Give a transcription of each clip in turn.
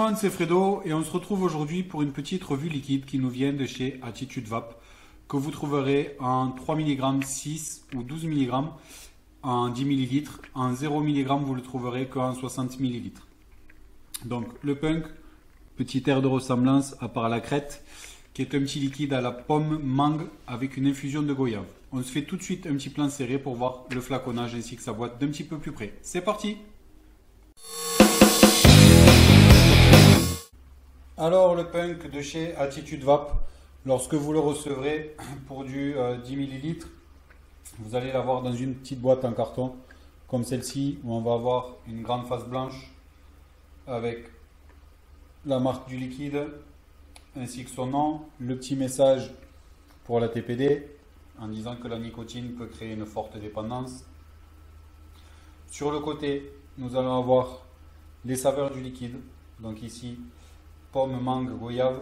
monde, c'est Fredo et on se retrouve aujourd'hui pour une petite revue liquide qui nous vient de chez Attitude Vape que vous trouverez en 3 mg, 6 ou 12 mg, en 10 ml. En 0 mg, vous le trouverez qu'en 60 ml. Donc le Punk, petit air de ressemblance à part la crête, qui est un petit liquide à la pomme mangue avec une infusion de goyave. On se fait tout de suite un petit plan serré pour voir le flaconnage ainsi que sa boîte d'un petit peu plus près. C'est parti! Alors le Punk de chez Attitude Vape, lorsque vous le recevrez pour du 10 ml, vous allez l'avoir dans une petite boîte en carton comme celle-ci où on va avoir une grande face blanche avec la marque du liquide ainsi que son nom, le petit message pour la TPD en disant que la nicotine peut créer une forte dépendance. Sur le côté, nous allons avoir les saveurs du liquide, donc ici pomme, mangue, goyave,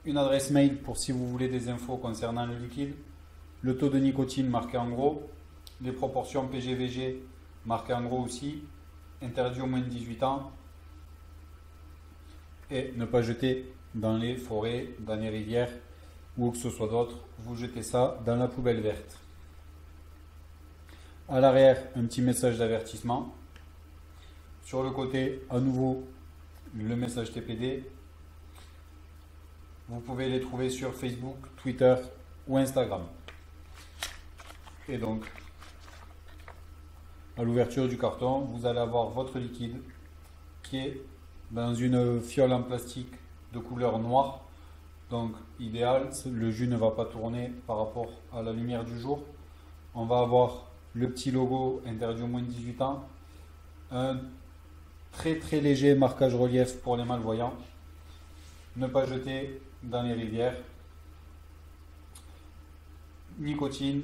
une adresse mail pour si vous voulez des infos concernant le liquide, le taux de nicotine marqué en gros, les proportions PG-VG marquées en gros aussi, interdit au moins de 18 ans, et ne pas jeter dans les forêts, dans les rivières ou que ce soit d'autre, vous jetez ça dans la poubelle verte. À l'arrière, un petit message d'avertissement. Sur le côté, à nouveau, le message TPD. Vous pouvez les trouver sur Facebook, Twitter ou Instagram. Et donc, à l'ouverture du carton, vous allez avoir votre liquide qui est dans une fiole en plastique de couleur noire. Donc, idéal, le jus ne va pas tourner par rapport à la lumière du jour. On va avoir le petit logo interdit au moins de 18 ans. Un très léger marquage relief pour les malvoyants. Ne pas jeter dans les rivières. Nicotine,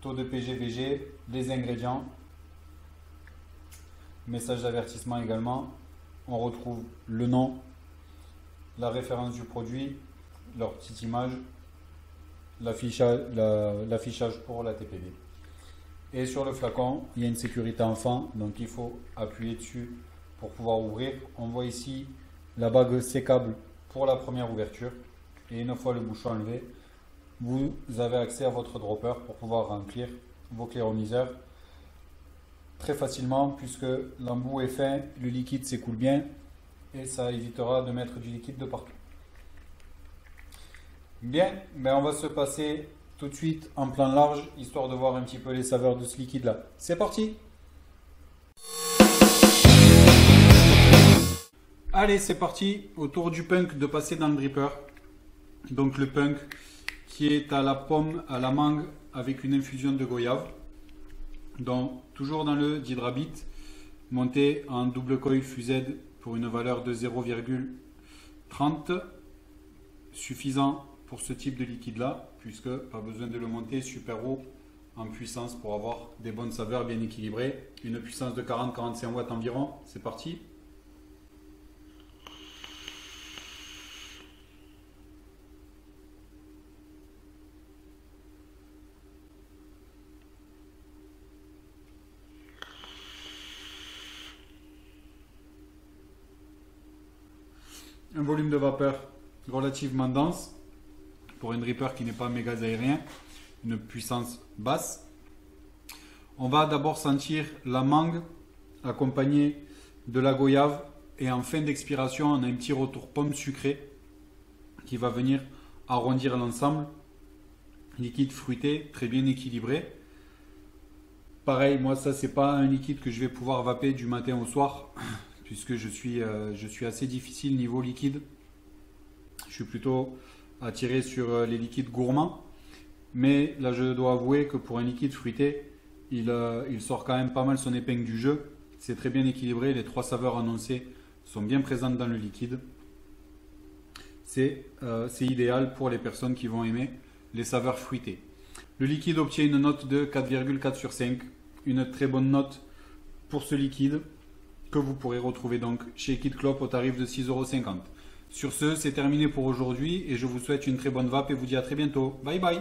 taux de PG-VG, les ingrédients. Message d'avertissement également. On retrouve le nom, la référence du produit, leur petite image, l'affichage pour la TPD. Et sur le flacon, il y a une sécurité enfant, donc il faut appuyer dessus pour pouvoir ouvrir. On voit ici la bague sécable pour la première ouverture. Et une fois le bouchon enlevé, vous avez accès à votre dropper pour pouvoir remplir vos claironiseurs très facilement puisque l'embout est fin, le liquide s'écoule bien et ça évitera de mettre du liquide de partout. Bien, on va se passer tout de suite en plan large histoire de voir un petit peu les saveurs de ce liquide là. C'est parti! Allez, c'est parti, au tour du Punk de passer dans le dripper. Donc le Punk qui est à la pomme, à la mangue avec une infusion de goyave. Donc toujours dans le d'Hydrabit, monté en double coil Fused pour une valeur de 0,30, suffisant pour ce type de liquide là, puisque pas besoin de le monter super haut en puissance pour avoir des bonnes saveurs bien équilibrées. Une puissance de 40-45 watts environ, c'est parti. Un volume de vapeur relativement dense pour un dripper qui n'est pas méga aérien, une puissance basse. On va d'abord sentir la mangue accompagnée de la goyave et en fin d'expiration on a un petit retour pomme sucrée qui va venir arrondir l'ensemble. Liquide fruité, très bien équilibré. Pareil, moi ça c'est pas un liquide que je vais pouvoir vaper du matin au soir puisque je suis assez difficile niveau liquide. Je suis plutôt attiré sur les liquides gourmands. Mais là, je dois avouer que pour un liquide fruité, il sort quand même pas mal son épingle du jeu. C'est très bien équilibré. Les trois saveurs annoncées sont bien présentes dans le liquide. C'est idéal pour les personnes qui vont aimer les saveurs fruitées. Le liquide obtient une note de 4,4 sur 5. Une très bonne note pour ce liquide, que vous pourrez retrouver donc chez Kid Clop au tarif de 6,50 €. Sur ce, c'est terminé pour aujourd'hui et je vous souhaite une très bonne vape et vous dis à très bientôt. Bye bye!